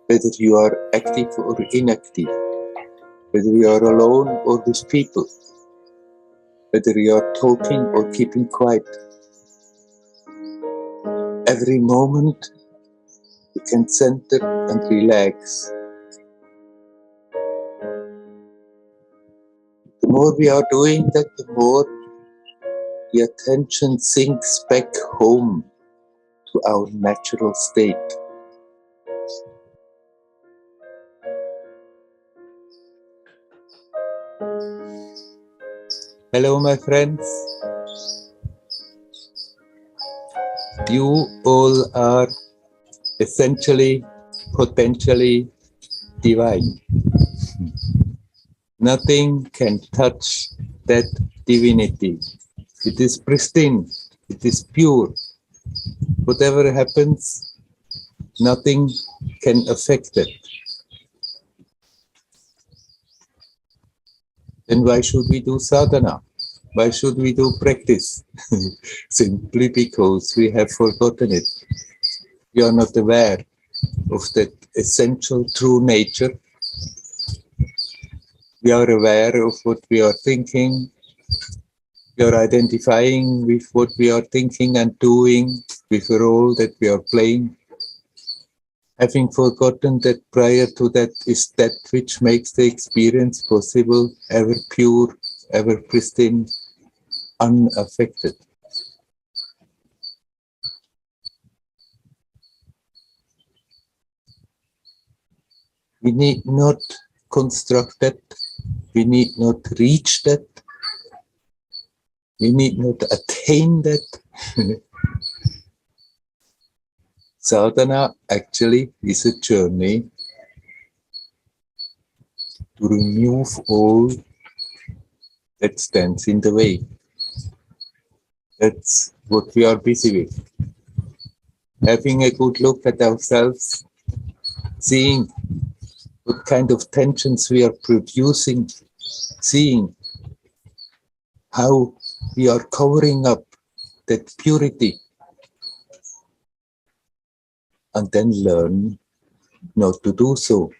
Whether you are active or inactive, whether you are alone or with people, whether you are talking or keeping quiet. Every moment you can center and relax. The more we are doing that, the more the attention sinks back home to our natural state. Hello, my friends. You all are essentially, potentially divine. Nothing can touch that divinity. It is pristine. It is pure. Whatever happens, nothing can affect it. Then why should we do sadhana? Why should we do practice? Simply because we have forgotten it. We are not aware of that essential true nature. We are aware of what we are thinking. We are identifying with what we are thinking and doing, with the role that we are playing. Having forgotten that prior to that is that which makes the experience possible, ever pure, ever pristine, unaffected. We need not construct that. We need not reach that. We need not attain that. Sadhana actually is a journey to remove all that stands in the way. That's what we are busy with. Having a good look at ourselves, seeing what kind of tensions we are producing, seeing how we are covering up that purity, and then learn not to do so.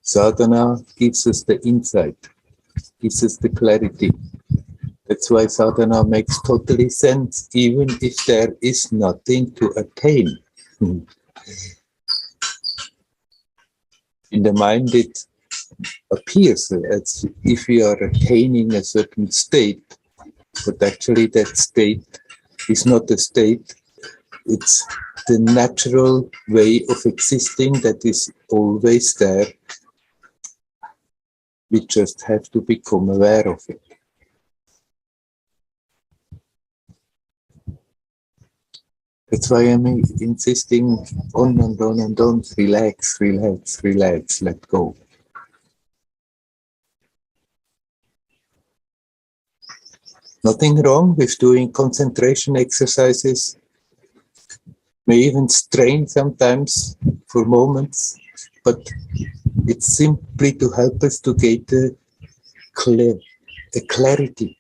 Sadhana gives us the insight, gives us the clarity. That's why sadhana makes totally sense, even if there is nothing to attain. In the mind, it appears as if we are attaining a certain state, but actually that state is not a state. It's the natural way of existing that is always there. We just have to become aware of it. That's why I'm insisting on and on and on. Relax, relax, relax, let go. Nothing wrong with doing concentration exercises. May even strain sometimes for moments, but it's simply to help us to get a clarity,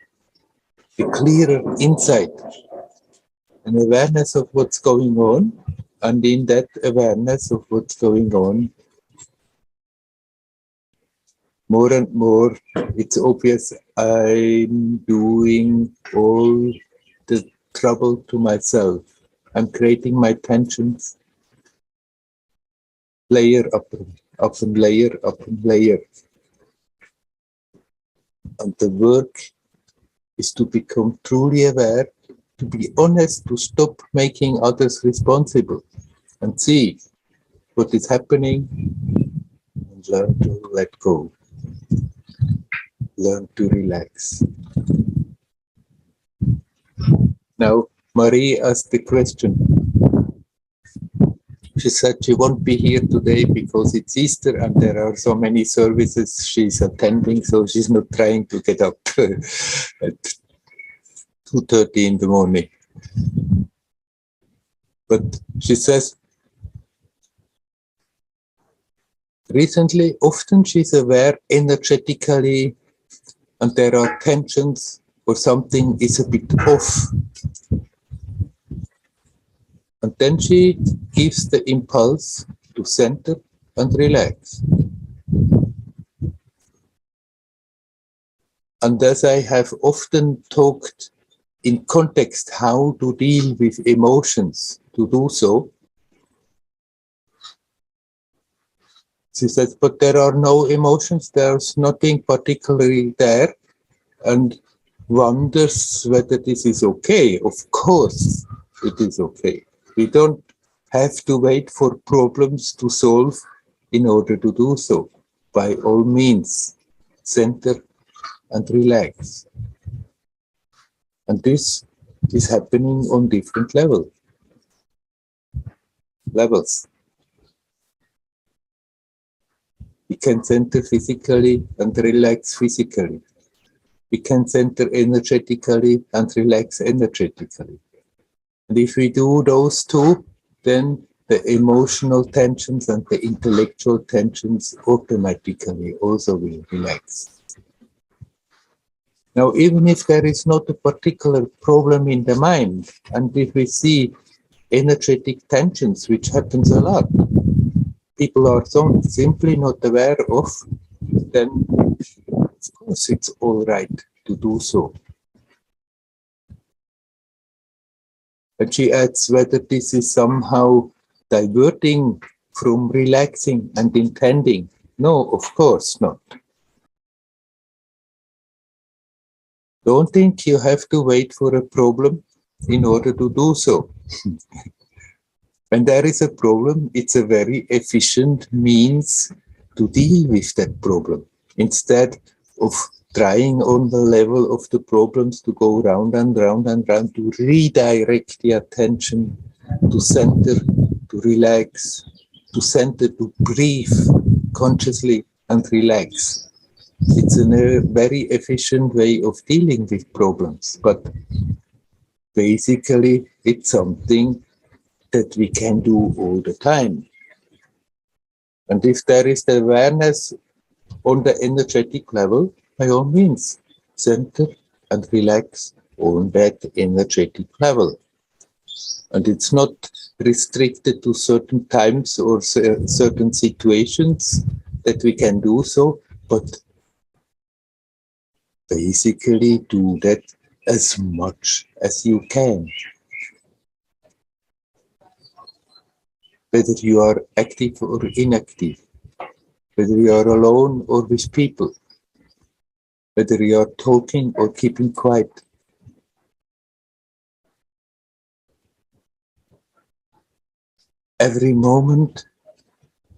a clearer insight, an awareness of what's going on, and in that awareness of what's going on, more and more it's obvious I'm doing all the trouble to myself. I'm creating my tensions layer upon layer upon layer. And the work is to become truly aware, to be honest, to stop making others responsible and see what is happening and learn to let go. Learn to relax. Now, Marie asked the question. She said she won't be here today because it's Easter and there are so many services she's attending, so she's not trying to get up at 2:30 in the morning. But she says, recently, often she's aware energetically and there are tensions or something is a bit off. And then she gives the impulse to center and relax. And as I have often talked in context how to deal with emotions, to do so, she says, but there are no emotions, there's nothing particularly there, and wonders whether this is okay. Of course, it is okay. We don't have to wait for problems to solve in order to do so. By all means, center and relax. And this is happening on different levels. We can center physically and relax physically. We can center energetically and relax energetically. And if we do those two, then the emotional tensions and the intellectual tensions automatically also will relax. Now, even if there is not a particular problem in the mind, and if we see energetic tensions, which happens a lot, people are simply not aware of, then of course it's all right to do so. But she adds whether this is somehow diverting from relaxing and intending. No, of course not. Don't think you have to wait for a problem in order to do so. When there is a problem, it's a very efficient means to deal with that problem. Instead of trying on the level of the problems to go round and round and round, to redirect the attention, to center, to relax, to center, to breathe consciously and relax. It's a very efficient way of dealing with problems, but basically it's something that we can do all the time. And if there is the awareness on the energetic level, by all means, center and relax on that energetic level. And it's not restricted to certain times or certain situations that we can do so, but basically do that as much as you can. Whether you are active or inactive, whether you are alone or with people, whether you are talking or keeping quiet. Every moment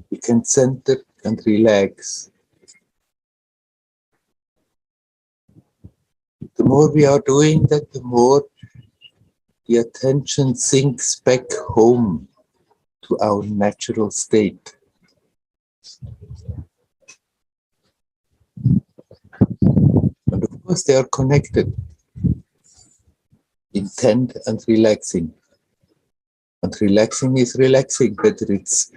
we can center and relax. The more we are doing that, the more the attention sinks back home to our natural state. And of course they are connected, intent and relaxing. And relaxing is relaxing, whether it's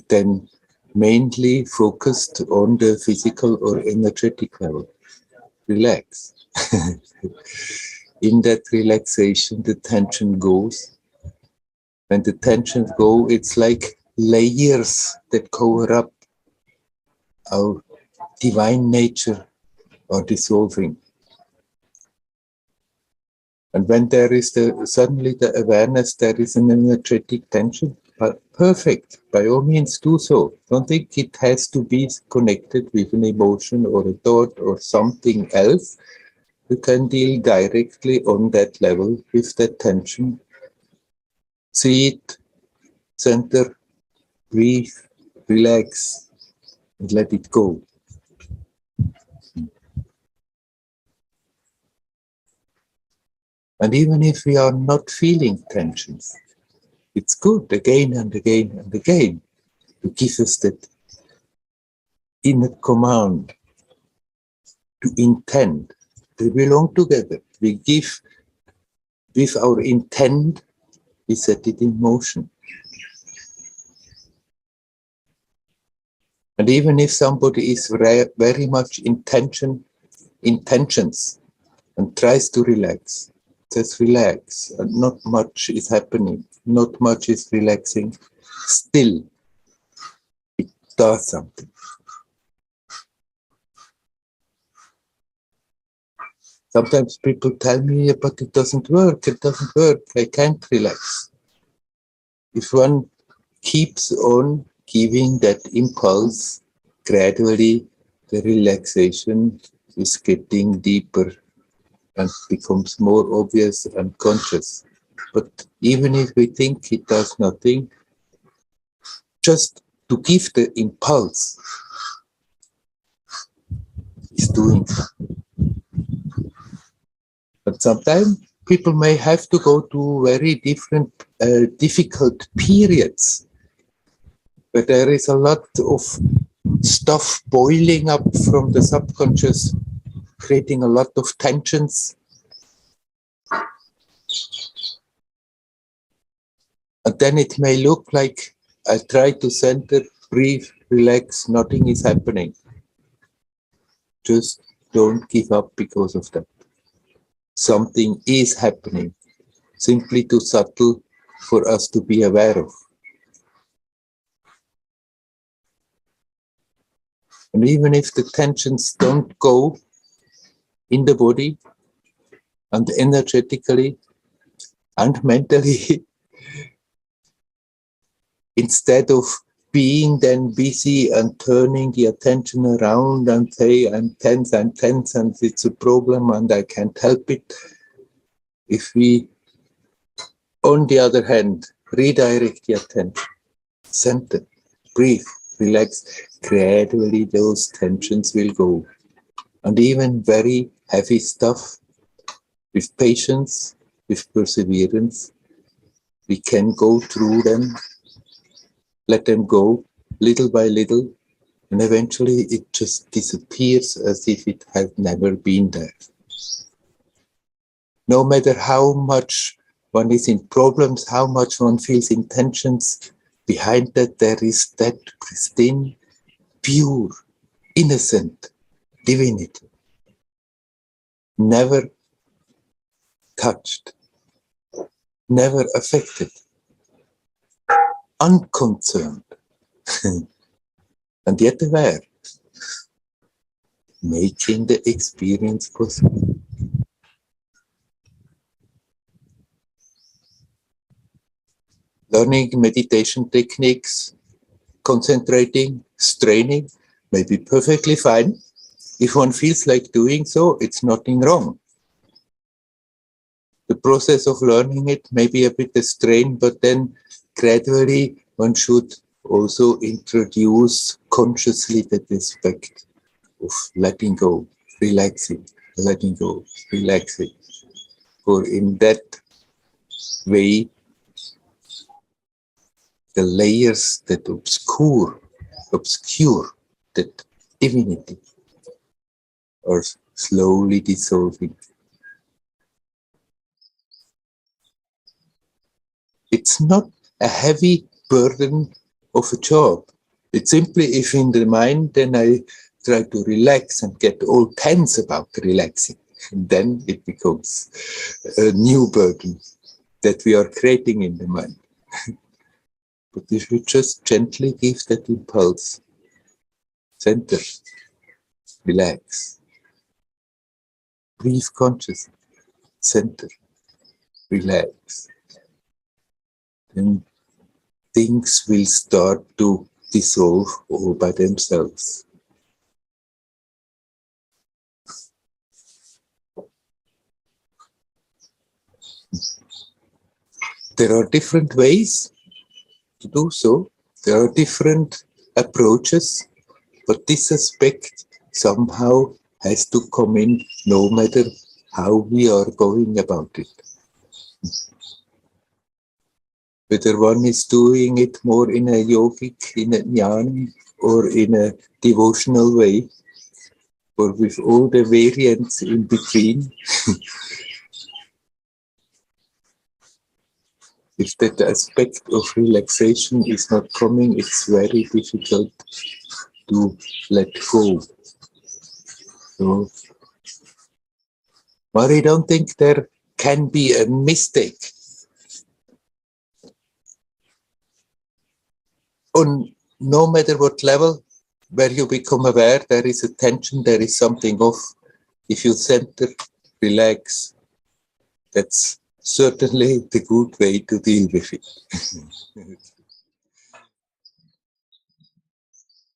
then mainly focused on the physical or energetic level. Relax. In that relaxation, the tension goes. When the tensions go, it's like layers that cover up. Our divine nature are dissolving. And when there is suddenly the awareness there is an energetic tension, perfect, by all means do so. Don't think it has to be connected with an emotion or a thought or something else. You can deal directly on that level with that tension. See it, center, breathe, relax, and let it go. And even if we are not feeling tensions, it's good again and again and again to give us that inner command to intend. They belong together. We give with our intent, we set it in motion. And even if somebody is very much intentions and tries to relax, just relax, and not much is happening. not much is relaxing, still it does something. Sometimes people tell me, but it doesn't work, I can't relax. If one keeps on giving that impulse, gradually the relaxation is getting deeper and becomes more obvious and conscious. But even if we think it does nothing, just to give the impulse is doing something. But sometimes people may have to go to very different, difficult periods where there is a lot of stuff boiling up from the subconscious, creating a lot of tensions. And then it may look like I try to center, breathe, relax, nothing is happening. Just don't give up because of that. Something is happening, simply too subtle for us to be aware of. And even if the tensions don't go in the body and energetically and mentally, instead of being then busy and turning the attention around and say, I'm tense, and it's a problem and I can't help it. If we, on the other hand, redirect the attention, center, breathe, relax, gradually those tensions will go. And even very heavy stuff, with patience, with perseverance, we can go through them, let them go little by little, and eventually it just disappears as if it had never been there. No matter how much one is in problems, how much one feels in tensions, behind that there is that pristine, pure, innocent divinity. Never touched, never affected, unconcerned, and yet aware, making the experience possible. Learning meditation techniques, concentrating, straining may be perfectly fine. If one feels like doing so, it's nothing wrong. The process of learning it may be a bit a strain, but then gradually one should also introduce consciously that aspect of letting go, relaxing, letting go, relaxing. For in that way, the layers that obscure that divinity are slowly dissolving. It's not a heavy burden of a job. It's simply if in the mind, then I try to relax and get all tense about relaxing. And then it becomes a new burden that we are creating in the mind. But if we just gently give that impulse, center, relax, breathe consciously, center, relax, then things will start to dissolve all by themselves. There are different ways to do so. There are different approaches, but this aspect somehow has to come in no matter how we are going about it. Whether one is doing it more in a yogic, in a jnana, or in a devotional way, or with all the variants in between, if that aspect of relaxation is not coming, it's very difficult to let go. So, but I don't think there can be a mistake. on no matter what level where you become aware, there is a tension, there is something off. If you center, relax, that's certainly the good way to deal with it.